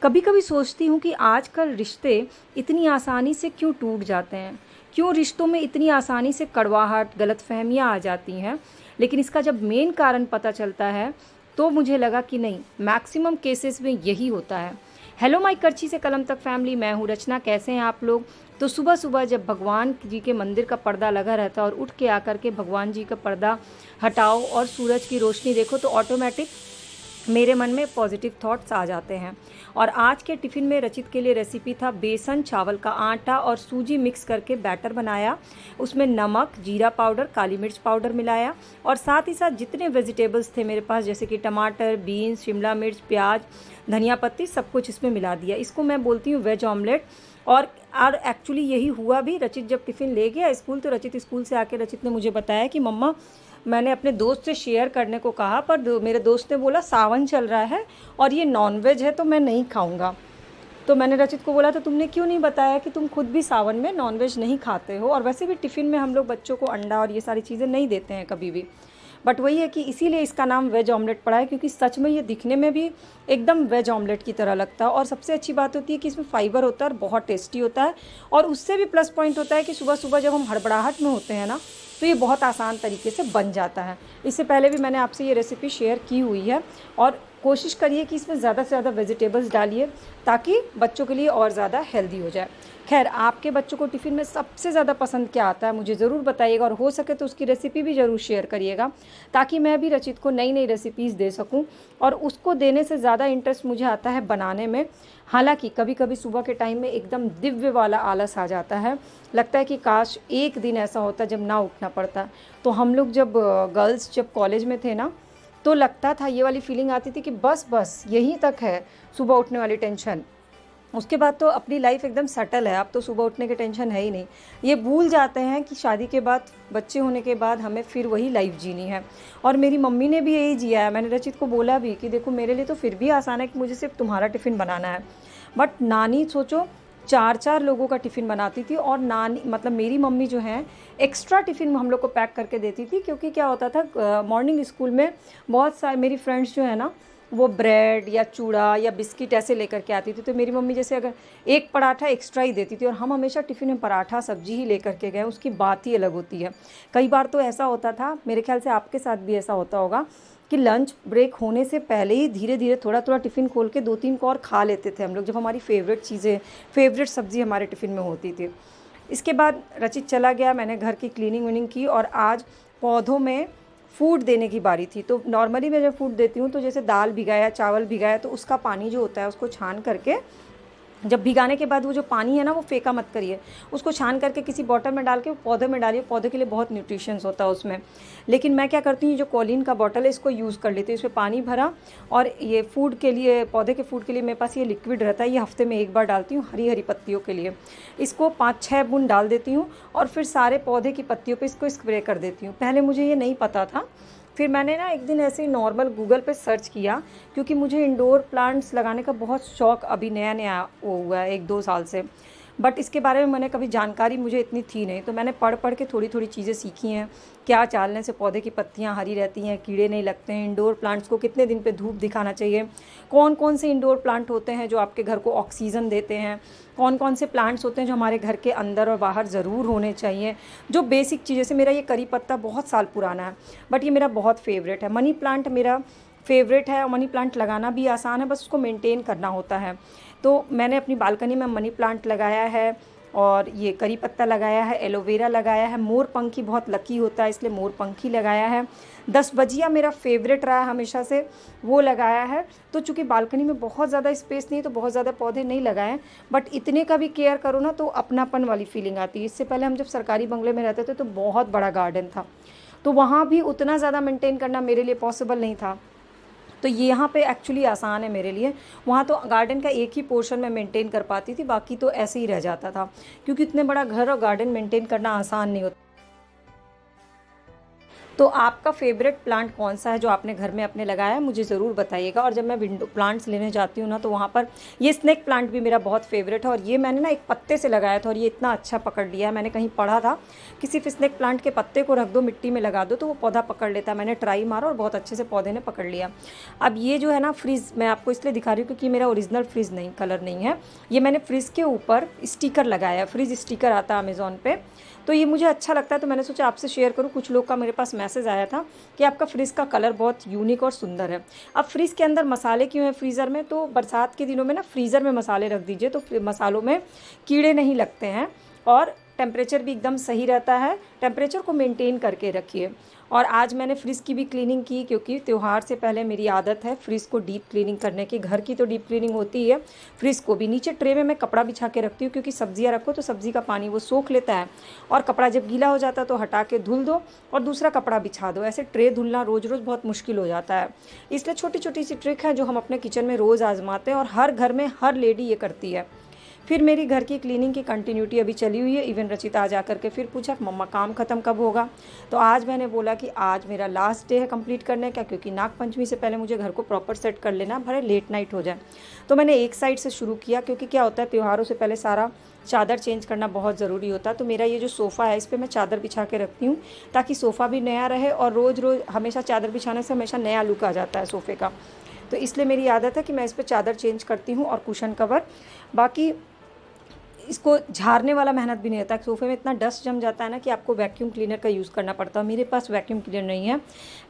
कभी कभी सोचती हूँ कि आजकल रिश्ते इतनी आसानी से क्यों टूट जाते हैं, क्यों रिश्तों में इतनी आसानी से कड़वाहट, गलतफहमियाँ आ जाती हैं। लेकिन इसका जब मेन कारण पता चलता है तो मुझे लगा कि नहीं, मैक्सिमम केसेस में यही होता है। हेलो माई करछी से कलम तक फैमिली, मैं हूँ रचना। कैसे हैं आप लोग? तो सुबह सुबह जब भगवान जी के मंदिर का पर्दा लगा रहता है और उठ के आकर के भगवान जी का पर्दा हटाओ और सूरज की रोशनी देखो तो ऑटोमेटिक मेरे मन में पॉजिटिव थॉट्स आ जाते हैं। और आज के टिफ़िन में रचित के लिए रेसिपी था बेसन, चावल का आटा और सूजी मिक्स करके बैटर बनाया। उसमें नमक, जीरा पाउडर, काली मिर्च पाउडर मिलाया और साथ ही साथ जितने वेजिटेबल्स थे मेरे पास, जैसे कि टमाटर, बीन्स, शिमला मिर्च, प्याज, धनिया पत्ती, सब कुछ इसमें मिला दिया। इसको मैं बोलती हूँ वेज ऑमलेट। और एक्चुअली यही हुआ भी। रचित जब टिफ़िन ले गया स्कूल तो रचित स्कूल से आके रचित ने मुझे बताया कि मम्मा, मैंने अपने दोस्त से शेयर करने को कहा पर मेरे दोस्त ने बोला सावन चल रहा है और ये नॉनवेज है तो मैं नहीं खाऊंगा। तो मैंने रचित को बोला तो तुमने क्यों नहीं बताया कि तुम खुद भी सावन में नॉनवेज नहीं खाते हो, और वैसे भी टिफ़िन में हम लोग बच्चों को अंडा और ये सारी चीज़ें नहीं देते हैं कभी भी। बट वही है कि इसीलिए इसका नाम वेज ऑमलेट पड़ा है, क्योंकि सच में ये दिखने में भी एकदम वेज ऑमलेट की तरह लगता है। और सबसे अच्छी बात होती है कि इसमें फाइबर होता है और बहुत टेस्टी होता है। और उससे भी प्लस पॉइंट होता है कि सुबह सुबह जब हम हड़बड़ाहट में होते हैं ना, तो ये बहुत आसान तरीके से बन जाता है। इससे पहले भी मैंने आपसे ये रेसिपी शेयर की हुई है। और कोशिश करिए कि इसमें ज़्यादा से ज़्यादा वेजिटेबल्स डालिए ताकि बच्चों के लिए और ज़्यादा हेल्दी हो जाए। खैर, आपके बच्चों को टिफ़िन में सबसे ज़्यादा पसंद क्या आता है मुझे ज़रूर बताइएगा, और हो सके तो उसकी रेसिपी भी ज़रूर शेयर करिएगा ताकि मैं भी रचित को नई नई रेसिपीज़ दे सकूं। और उसको देने से ज़्यादा इंटरेस्ट मुझे आता है बनाने में। हालांकि कभी कभी सुबह के टाइम में एकदम दिव्य वाला आलस आ जाता है, लगता है कि काश एक दिन ऐसा होता जब ना उठना पड़ता। तो हम लोग जब गर्ल्स जब कॉलेज में थे ना, तो लगता था, ये वाली फीलिंग आती थी कि बस बस यहीं तक है सुबह उठने वाली टेंशन। उसके बाद तो अपनी लाइफ एकदम सेटल है, अब तो सुबह उठने की टेंशन है ही नहीं। ये भूल जाते हैं कि शादी के बाद, बच्चे होने के बाद हमें फिर वही लाइफ जीनी है। और मेरी मम्मी ने भी यही जिया है। मैंने रचित को बोला भी कि देखो, मेरे लिए तो फिर भी आसान है कि मुझे सिर्फ तुम्हारा टिफ़िन बनाना है। बट नानी सोचो, 4-4 लोगों का टिफ़िन बनाती थी। और नानी मतलब मेरी मम्मी जो है, एक्स्ट्रा टिफ़िन हम लोग को पैक करके देती थी। क्योंकि क्या होता था, मॉर्निंग स्कूल में बहुत सारे मेरी फ्रेंड्स जो है ना, वो ब्रेड या चूड़ा या बिस्किट ऐसे लेकर के आती थी। तो मेरी मम्मी जैसे अगर एक पराठा एक्स्ट्रा ही देती थी और हम हमेशा टिफ़िन में पराठा सब्जी ही लेकर के गए, उसकी बात ही अलग होती है। कई बार तो ऐसा होता था, मेरे ख्याल से आपके साथ भी ऐसा होता होगा, कि लंच ब्रेक होने से पहले ही धीरे धीरे थोड़ा थोड़ा टिफ़िन खोल के 2-3 को और खा लेते थे हम लोग, जब हमारी फेवरेट चीज़ें, फेवरेट सब्ज़ी हमारे टिफ़िन में होती थी। इसके बाद रचित चला गया, मैंने घर की क्लीनिंग विनिंग की और आज पौधों में फूड देने की बारी थी। तो नॉर्मली मैं जब फूड देती हूँ तो जैसे दाल भिगाया, चावल भिगाया, तो उसका पानी जो होता है उसको छान करके, जब भिगाने के बाद वो जो पानी है ना, वो फेंका मत करिए, उसको छान करके किसी बॉटल में डाल के पौधे में डालिए। पौधे के लिए बहुत न्यूट्रिशंस होता है उसमें। लेकिन मैं क्या करती हूँ, जो कॉलिन का बॉटल है इसको यूज़ कर लेती हूँ। इसमें पानी भरा और ये फूड के लिए, पौधे के फूड के लिए मेरे पास ये लिक्विड रहता है, ये हफ्ते में एक बार डालती हूँ हरी हरी पत्तियों के लिए। इसको 5-6 बूंद डाल देती हूँ और फिर सारे पौधे की पत्तियों पर इसको स्प्रे कर देती हूँ। पहले मुझे ये नहीं पता था। फिर मैंने ना एक दिन ऐसे ही नॉर्मल गूगल पे सर्च किया, क्योंकि मुझे इंडोर प्लांट्स लगाने का बहुत शौक़ अभी नया नया वो हुआ है 1-2 साल से। बट इसके बारे में मैंने कभी जानकारी मुझे इतनी थी नहीं, तो मैंने पढ़ पढ़ के थोड़ी थोड़ी चीज़ें सीखी हैं। क्या डालने से पौधे की पत्तियां हरी रहती हैं, कीड़े नहीं लगते हैं, इंडोर प्लांट्स को कितने दिन पे धूप दिखाना चाहिए, कौन कौन से इंडोर प्लांट होते हैं जो आपके घर को ऑक्सीजन देते हैं, कौन कौन से प्लांट्स होते हैं जो हमारे घर के अंदर और बाहर ज़रूर होने चाहिए। जो बेसिक चीज़ें से, मेरा ये करी पत्ता बहुत साल पुराना है बट ये मेरा बहुत फेवरेट है। मनी प्लांट मेरा फेवरेट है और मनी प्लांट लगाना भी आसान है, बस उसको मेंटेन करना होता है। तो मैंने अपनी बालकनी में मनी प्लांट लगाया है और ये करी पत्ता लगाया है, एलोवेरा लगाया है, मोर पंखी बहुत लकी होता है इसलिए मोर पंखी लगाया है, 10 बजिया मेरा फेवरेट रहा है हमेशा से, वो लगाया है। तो चूँकि बालकनी में बहुत ज़्यादा स्पेस नहीं है तो बहुत ज़्यादा पौधे नहीं लगाए, बट इतने का भी केयर करो ना तो अपनापन वाली फीलिंग आती है। इससे पहले हम जब सरकारी बंगले में रहते थे तो बहुत बड़ा गार्डन था, तो वहाँ भी उतना ज़्यादा मेंटेन करना मेरे लिए पॉसिबल नहीं था। तो ये यहाँ पे एक्चुअली आसान है मेरे लिए। वहाँ तो गार्डन का एक ही पोर्शन मैं मेंटेन कर पाती थी, बाकी तो ऐसे ही रह जाता था, क्योंकि इतने बड़ा घर और गार्डन मेंटेन करना आसान नहीं होता। तो आपका फेवरेट प्लांट कौन सा है जो आपने घर में अपने लगाया है, मुझे ज़रूर बताइएगा। और जब मैं विंडो प्लांट्स लेने जाती हूँ ना, तो वहाँ पर ये स्नेक प्लांट भी मेरा बहुत फेवरेट है, और ये मैंने ना एक पत्ते से लगाया था और ये इतना अच्छा पकड़ लिया है। मैंने कहीं पढ़ा था कि सिर्फ स्नेक प्लांट के पत्ते को रख दो, मिट्टी में लगा दो तो वो पौधा पकड़ लेता है। मैंने ट्राई मारा और बहुत अच्छे से पौधे ने पकड़ लिया। अब ये जो है ना फ्रिज, मैं आपको इसलिए दिखा रही हूँ क्योंकि मेरा ओरिजिनल फ्रिज नहीं, कलर नहीं है। ये मैंने फ्रिज के ऊपर स्टिकर लगाया, फ्रिज स्टिकर आता है अमेज़ॉन पे, तो ये मुझे अच्छा लगता है, तो मैंने सोचा आपसे शेयर करूँ। कुछ लोग का मेरे पास मैसेज आया था कि आपका फ्रिज का कलर बहुत यूनिक और सुंदर है। अब फ्रिज के अंदर मसाले क्यों हैं फ्रीज़र में, तो बरसात के दिनों में ना फ्रीज़र में मसाले रख दीजिए तो मसालों में कीड़े नहीं लगते हैं, और टेम्परेचर भी एकदम सही रहता है। टेम्परेचर को मेंटेन करके रखिए। और आज मैंने फ्रिज की भी क्लीनिंग की, क्योंकि त्यौहार से पहले मेरी आदत है फ्रिज को डीप क्लीनिंग करने की। घर की तो डीप क्लीनिंग होती ही है, फ्रिज को भी। नीचे ट्रे में मैं कपड़ा बिछा के रखती हूँ, क्योंकि सब्जियाँ रखो तो सब्ज़ी का पानी वो सोख लेता है, और कपड़ा जब गीला हो जाता है तो हटा के धुल दो और दूसरा कपड़ा बिछा दो। ऐसे ट्रे धुलना रोज़ रोज़ बहुत मुश्किल हो जाता है। इसलिए छोटी छोटी सी ट्रिक है जो हम अपने किचन में रोज़ आजमाते हैं, और हर घर में हर लेडी ये करती है। फिर मेरी घर की क्लीनिंग की कंटिन्यूटी अभी चली हुई है। इवन रचिता आज आकर के फिर पूछा मम्मा काम ख़त्म कब होगा, तो आज मैंने बोला कि आज मेरा लास्ट डे है कंप्लीट करने का, क्योंकि नाग पंचमी से पहले मुझे घर को प्रॉपर सेट कर लेना, भले लेट नाइट हो जाए। तो मैंने एक साइड से शुरू किया, क्योंकि क्या होता है त्योहारों से पहले सारा चादर चेंज करना बहुत ज़रूरी होता है। तो मेरा ये जो सोफ़ा है इस पर मैं चादर बिछा के रखती हूँ, ताकि सोफ़ा भी नया रहे, और रोज़ रोज़ हमेशा चादर बिछाने से हमेशा नया लुक आ जाता है सोफ़े का। तो इसलिए मेरी आदत है कि मैं इस पर चादर चेंज करती हूँ, और कुशन कवर। बाकी इसको झाड़ने वाला मेहनत भी नहीं रहता। सोफ़े में इतना डस्ट जम जाता है ना कि आपको वैक्यूम क्लीनर का यूज़ करना पड़ता है। मेरे पास वैक्यूम क्लीनर नहीं है।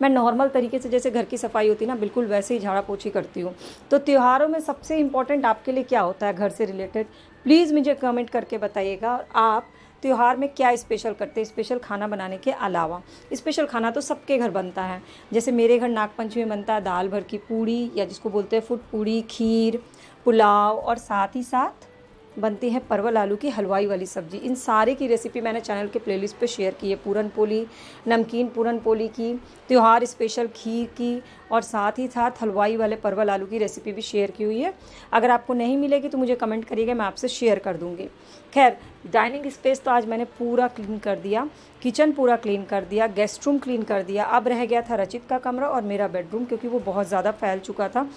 मैं नॉर्मल तरीके से जैसे घर की सफाई होती है ना, बिल्कुल वैसे ही झाड़ा पोछी करती हूँ। तो त्योहारों में सबसे इम्पॉर्टेंट आपके लिए क्या होता है घर से रिलेटेड, प्लीज़ मुझे कमेंट करके बताइएगा। और आप त्यौहार में क्या स्पेशल करते हैं, स्पेशल खाना बनाने के अलावा। स्पेशल खाना तो सबके घर बनता है, जैसे मेरे घर नागपंचमी में बनता है दाल भर की पूड़ी, या जिसको बोलते हैं फुट पूड़ी, खीर, पुलाव, और साथ ही साथ बनती है परवल आलू की हलवाई वाली सब्ज़ी। इन सारे की रेसिपी मैंने चैनल के प्लेलिस्ट पे शेयर की है। पूरन पोली, नमकीन पूरन पोली की, त्यौहार स्पेशल खीर की, और साथ ही साथ हलवाई वाले परवल आलू की रेसिपी भी शेयर की हुई है। अगर आपको नहीं मिलेगी तो मुझे कमेंट करिएगा, मैं आपसे शेयर कर दूँगी। खैर, डाइनिंग स्पेस तो आज मैंने पूरा क्लीन कर दिया, किचन पूरा क्लीन कर दिया, गेस्ट रूम क्लीन कर दिया। अब रह गया था रचित का कमरा और मेरा बेडरूम, क्योंकि वो बहुत ज़्यादा फैल चुका था।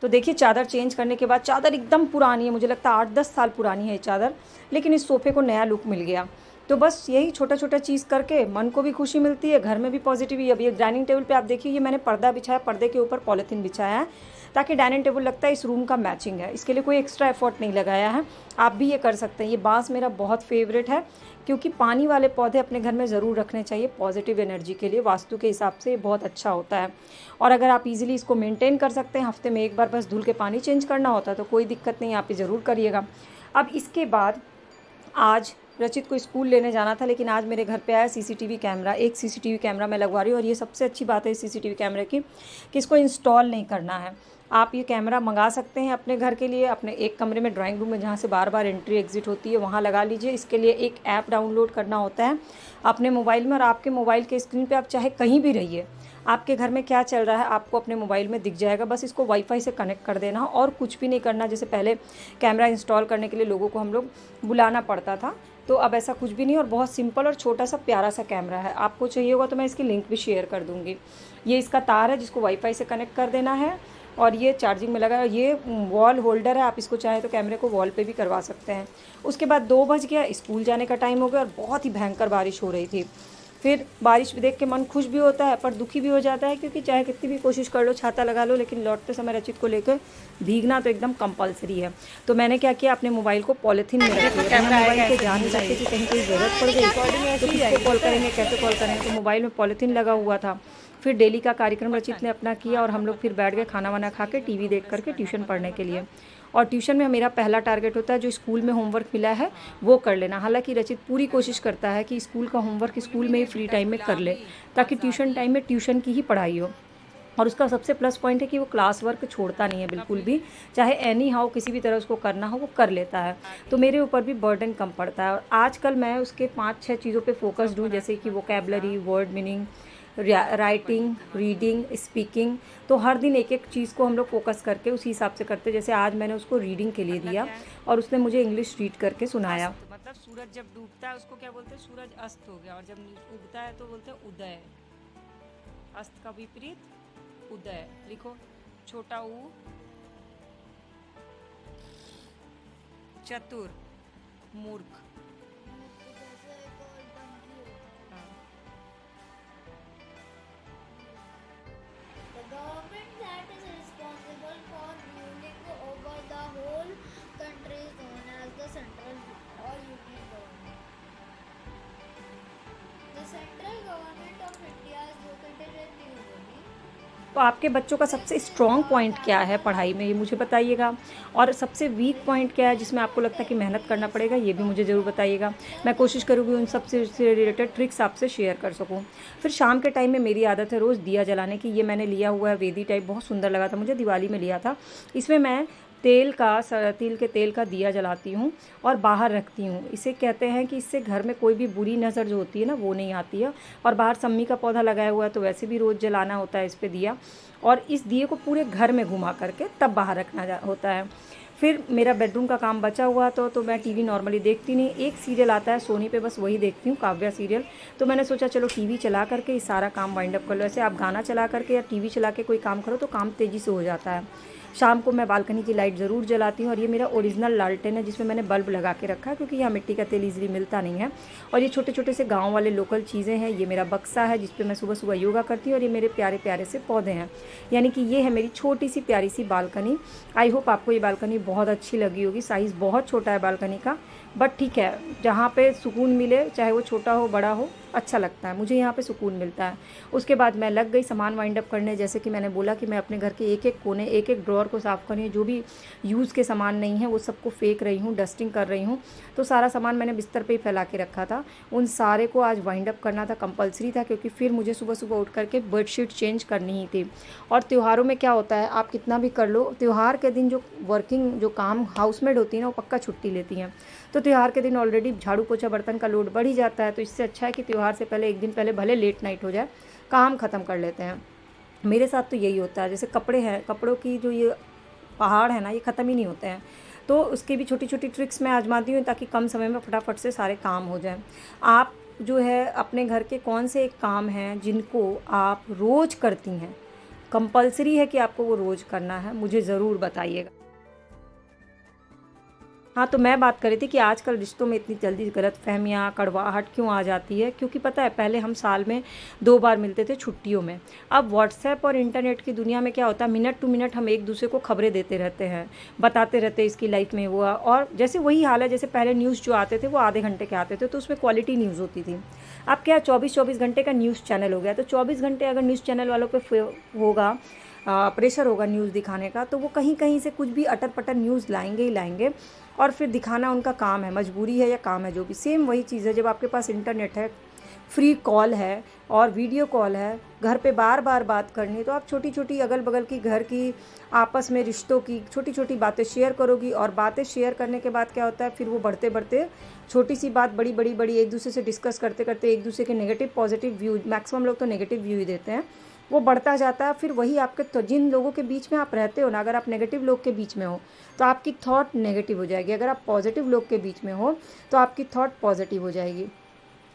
तो देखिए चादर चेंज करने के बाद, चादर एकदम पुरानी है, मुझे लगता है 8-10 साल पुरानी है ये चादर, लेकिन इस सोफ़े को नया लुक मिल गया। तो बस यही छोटा छोटा चीज़ करके मन को भी खुशी मिलती है, घर में भी पॉजिटिव। अभी डाइनिंग टेबल पे आप देखिए, ये मैंने पर्दा बिछाया, पर्दे के ऊपर पॉलीथीन बिछाया है, ताकि डाइनिंग टेबल लगता है इस रूम का मैचिंग है। इसके लिए कोई एक्स्ट्रा एफर्ट नहीं लगाया है, आप भी ये कर सकते हैं। ये बांस मेरा बहुत फेवरेट है, क्योंकि पानी वाले पौधे अपने घर में ज़रूर रखने चाहिए पॉजिटिव एनर्जी के लिए। वास्तु के हिसाब से बहुत अच्छा होता है, और अगर आप इजीली इसको मेंटेन कर सकते हैं, हफ्ते में एक बार बस धुल के पानी चेंज करना होता है, तो कोई दिक्कत नहीं, आप ये ज़रूर करिएगा। अब इसके बाद आज रचित को स्कूल लेने जाना था, लेकिन आज मेरे घर पे आया सीसीटीवी कैमरा। एक सीसीटीवी कैमरा मैं लगवा रही हूँ, और ये सबसे अच्छी बात है इस सीसीटीवी कैमरे की कि इसको इंस्टॉल नहीं करना है। आप ये कैमरा मंगा सकते हैं अपने घर के लिए, अपने एक कमरे में, ड्राइंग रूम में, जहाँ से बार बार एंट्री एग्जिट होती है, वहाँ लगा लीजिए। इसके लिए एक ऐप डाउनलोड करना होता है अपने मोबाइल में, और आपके मोबाइल के स्क्रीन पे आप चाहे कहीं भी रहिए, आपके घर में क्या चल रहा है आपको अपने मोबाइल में दिख जाएगा। बस इसको वाईफाई से कनेक्ट कर देना, और कुछ भी नहीं करना। जैसे पहले कैमरा इंस्टॉल करने के लिए लोगों को हम लोग बुलाना पड़ता था, तो अब ऐसा कुछ भी नहीं, और बहुत सिंपल और छोटा सा प्यारा सा कैमरा है। आपको चाहिए होगा तो मैं इसकी लिंक भी शेयर कर दूँगी। ये इसका तार है जिसको वाईफाई से कनेक्ट कर देना है, और ये चार्जिंग में लगा है। ये वॉल होल्डर है, आप इसको चाहे तो कैमरे को वॉल पे भी करवा सकते हैं। उसके बाद 2 बज गया, स्कूल जाने का टाइम हो गया, और बहुत ही भयंकर बारिश हो रही थी। फिर बारिश भी देख के मन खुश भी होता है पर दुखी भी हो जाता है, क्योंकि चाहे कितनी भी कोशिश कर लो, छाता लगा लो, लेकिन लौटते समय रचित को लेकर भीगना तो एकदम कंपलसरी है। तो मैंने क्या किया, अपने मोबाइल को पॉलीथीन में रख दिया। मोबाइल के ध्यान नहीं सकते कि कहीं कोई ज़रूरत पड़ गई तो किसको कॉल करेंगे, कैसे कॉल करेंगे, तो मोबाइल में पॉलीथीन लगा हुआ था। फिर डेली का कार्यक्रम रचित ने अपना किया, और हम लोग फिर बैठ गए खाना वाना खा के, टीवी देख करके ट्यूशन पढ़ने के लिए। और ट्यूशन में मेरा पहला टारगेट होता है जो स्कूल में होमवर्क मिला है वो कर लेना। हालांकि रचित पूरी कोशिश करता है कि स्कूल का होमवर्क स्कूल में ही फ्री टाइम में कर ले, ताकि ट्यूशन टाइम में ट्यूशन की ही पढ़ाई हो। और उसका सबसे प्लस पॉइंट है कि वो क्लास वर्क छोड़ता नहीं है बिल्कुल भी, चाहे एनी हाउ किसी भी तरह उसको करना हो वो कर लेता है। तो मेरे ऊपर भी बर्डन कम पड़ता है। और आजकल मैं उसके 5-6 चीज़ों पे फोकस्ड हूँ, जैसे कि vocabulary, word meaning, writing, reading, speaking. तो हर दिन एक एक चीज़ को हम लोग फोकस करके उसी हिसाब से करते। जैसे आज मैंने उसको रीडिंग के लिए दिया और उसने मुझे इंग्लिश रीड करके सुनाया। मतलब सूरज जब डूबता है उसको क्या बोलते हैं, सूरज अस्त हो गया, और जब उगता है तो बोलते हैं उदय। अस्त का विपरीत उदय। लिखो, छोटा ऊ, चतुर, मूर्ख। Government that is responsible for ruling over the whole country is known as the central or union government. The central government of India is located in New Delhi. तो आपके बच्चों का सबसे स्ट्रॉन्ग पॉइंट क्या है पढ़ाई में, ये मुझे बताइएगा। और सबसे वीक पॉइंट क्या है जिसमें आपको लगता है कि मेहनत करना पड़ेगा, ये भी मुझे ज़रूर बताइएगा। मैं कोशिश करूँगी उन सब से रिलेटेड ट्रिक्स आपसे शेयर कर सकूँ। फिर शाम के टाइम में मेरी आदत है रोज़ दिया जलाने की। ये मैंने लिया हुआ है वेदी टाइप, बहुत सुंदर लगा था मुझे, दिवाली में लिया था। इसमें मैं तिल के तेल का दिया जलाती हूँ और बाहर रखती हूँ। इसे कहते हैं कि इससे घर में कोई भी बुरी नज़र जो होती है ना, वो नहीं आती है। और बाहर सम्मी का पौधा लगाया हुआ है तो वैसे भी रोज़ जलाना होता है इस पे दिया, और इस दिए को पूरे घर में घुमा करके तब बाहर रखना होता है। फिर मेरा बेडरूम का काम बचा हुआ तो मैं टीवी नॉर्मली देखती नहीं। एक सीरियल आता है सोनी पे, बस वही देखती हूँ, काव्या सीरियल। तो मैंने सोचा चलो टीवी चला करके ये सारा काम वाइंड अप कर लो। ऐसे आप गाना चला करके या टीवी चला के कोई काम करो तो काम तेज़ी से हो जाता है। शाम को मैं बालकनी की लाइट ज़रूर जलाती हूँ, और ये मेरा ओरिजिनल लालटेन है जिसमें मैंने बल्ब लगा के रखा है, क्योंकि यहाँ मिट्टी का तेल ईजिली मिलता नहीं है। और ये छोटे छोटे से गांव वाले लोकल चीज़ें हैं। ये मेरा बक्सा है जिस पे मैं सुबह सुबह योगा करती हूँ, और ये मेरे प्यारे प्यारे से पौधे हैं। यानी कि ये है मेरी छोटी सी प्यारी सी बालकनी। आई होप आपको ये बालकनी बहुत अच्छी लगी होगी। साइज़ बहुत छोटा है बालकनी का, बट ठीक है, जहाँ पे सुकून मिले, चाहे वो छोटा हो बड़ा हो, अच्छा लगता है मुझे, यहाँ पे सुकून मिलता है। उसके बाद मैं लग गई सामान वाइंड अप करने। जैसे कि मैंने बोला कि मैं अपने घर के एक एक कोने, एक एक ड्रॉअर को साफ़ कर रही हूँ। जो भी यूज़ के सामान नहीं है वो सबको फेंक रही हूँ, डस्टिंग कर रही हूँ। तो सारा सामान मैंने बिस्तर पे ही फैला के रखा था। उन सारे को आज वाइंड अप करना था, कंपलसरी था, क्योंकि फिर मुझे सुबह सुबह उठ करके बेडशीट चेंज करनी ही थी। और त्योहारों में क्या होता है, आप कितना भी कर लो, त्यौहार के दिन जो काम हाउसमेड होती है ना, वो पक्का छुट्टी लेती हैं। तो त्यौहार के दिन ऑलरेडी झाड़ू पोछा बर्तन का लोड बढ़ ही जाता है। तो इससे अच्छा है कि त्यौहार से पहले एक दिन पहले भले लेट नाइट हो जाए, काम ख़त्म कर लेते हैं। मेरे साथ तो यही होता है। जैसे कपड़े हैं, कपड़ों की जो ये पहाड़ है ना, ये ख़त्म ही नहीं होते हैं। तो उसकी भी छोटी छोटी ट्रिक्स मैं आजमाती हूँ ताकि कम समय में फटाफट से सारे काम हो जाएं। आप जो है अपने घर के कौन से एक काम हैं जिनको आप रोज़ करती हैं, कंपलसरी है कि आपको वो रोज़ करना है, मुझे ज़रूर बताइएगा। हाँ, तो मैं बात कर रही थी कि आजकल रिश्तों में इतनी जल्दी गलतफ़हमियाँ, कड़वाहट क्यों आ जाती है, क्योंकि पता है पहले हम साल में 2 बार मिलते थे छुट्टियों में। अब व्हाट्सएप और इंटरनेट की दुनिया में क्या होता है, मिनट टू मिनट हम एक दूसरे को खबरें देते रहते हैं, बताते रहते हैं इसकी लाइफ में हुआ। और जैसे वही हाल है, जैसे पहले न्यूज़ जो आते थे वो आधे घंटे के आते थे, तो उसमें क्वालिटी न्यूज़ होती थी। अब क्या 24-24 घंटे का न्यूज़ चैनल हो गया। तो 24 घंटे अगर न्यूज़ चैनल वालों पर होगा प्रेशर होगा न्यूज़ दिखाने का, तो वो कहीं कहीं से कुछ भी अटर पटर न्यूज़ लाएंगे ही लाएंगे, और फिर दिखाना उनका काम है, मजबूरी है या काम है जो भी। सेम वही चीज़ है, जब आपके पास इंटरनेट है, फ्री कॉल है और वीडियो कॉल है, घर पे बार बार बात करनी है, तो आप छोटी छोटी अगल बगल की घर की आपस में रिश्तों की छोटी छोटी बातें शेयर करोगी। और बातें शेयर करने के बाद क्या होता है, फिर वो बढ़ते बढ़ते छोटी सी बात बड़ी बड़ी बड़ी एक दूसरे से डिस्कस करते करते एक दूसरे के नेगेटिव पॉजिटिव व्यू, मैक्सिमम लोग तो नेगेटिव व्यू ही देते हैं, वो बढ़ता जाता है। फिर वही आपके तो जिन लोगों के बीच में आप रहते हो ना, अगर आप नेगेटिव लोग के बीच में हो तो आपकी थॉट नेगेटिव हो जाएगी, अगर आप पॉजिटिव लोग के बीच में हो तो आपकी थॉट पॉजिटिव हो जाएगी।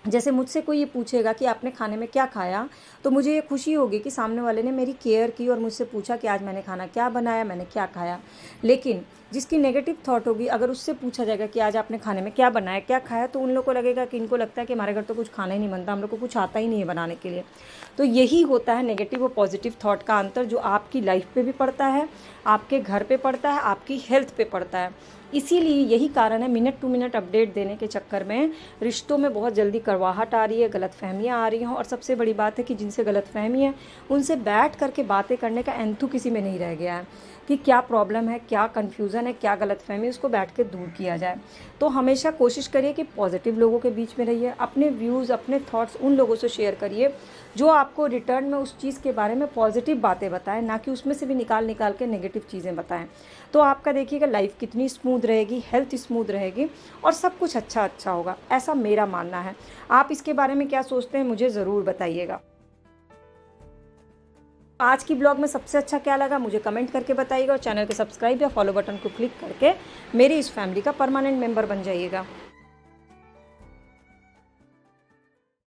जैसे मुझसे कोई ये पूछेगा कि आपने खाने में क्या खाया, तो मुझे ये खुशी होगी कि सामने वाले ने मेरी केयर की और मुझसे पूछा कि आज मैंने खाना क्या बनाया, मैंने क्या खाया। लेकिन जिसकी नेगेटिव थॉट होगी, अगर उससे पूछा जाएगा कि आज आपने खाने में क्या बनाया, क्या खाया, तो उन लोगों को लगेगा कि इनको लगता है कि हमारे घर तो कुछ खाना ही नहीं बनता, हम लोग को कुछ आता ही नहीं है बनाने के लिए। तो यही होता है नेगेटिव और पॉजिटिव थॉट का अंतर, जो आपकी लाइफ पे भी पड़ता है, आपके घर पे पड़ता है, आपकी हेल्थ पे पड़ता है। इसीलिए यही कारण है, मिनट टू मिनट अपडेट देने के चक्कर में रिश्तों में बहुत जल्दी कड़वाहट आ रही है, गलतफहमियाँ आ रही हैं। और सबसे बड़ी बात है कि जिनसे गलतफहमी है उनसे बैठ करके बातें करने का एंथू किसी में नहीं रह गया है कि क्या प्रॉब्लम है, क्या कन्फ्यूज़न है, क्या गलतफहमी, उसको बैठ के दूर किया जाए। तो हमेशा कोशिश करिए कि पॉजिटिव लोगों के बीच में रहिए, अपने व्यूज़, अपने थॉट्स उन लोगों से शेयर करिए जो आपको रिटर्न में उस चीज़ के बारे में पॉजिटिव बातें बताएं, ना कि उसमें से भी निकाल निकाल के नेगेटिव चीज़ें बताएं। तो आपका देखिएगा लाइफ कितनी स्मूथ रहेगी, हेल्थ स्मूथ रहेगी और सब कुछ अच्छा अच्छा होगा, ऐसा मेरा मानना है। आप इसके बारे में क्या सोचते हैं, मुझे ज़रूर बताइएगा। आज की ब्लॉग में सबसे अच्छा क्या लगा मुझे कमेंट करके बताइएगा और चैनल के सब्सक्राइब या फॉलो बटन को क्लिक करके मेरी इस फैमिली का परमानेंट मेंबर बन जाइएगा।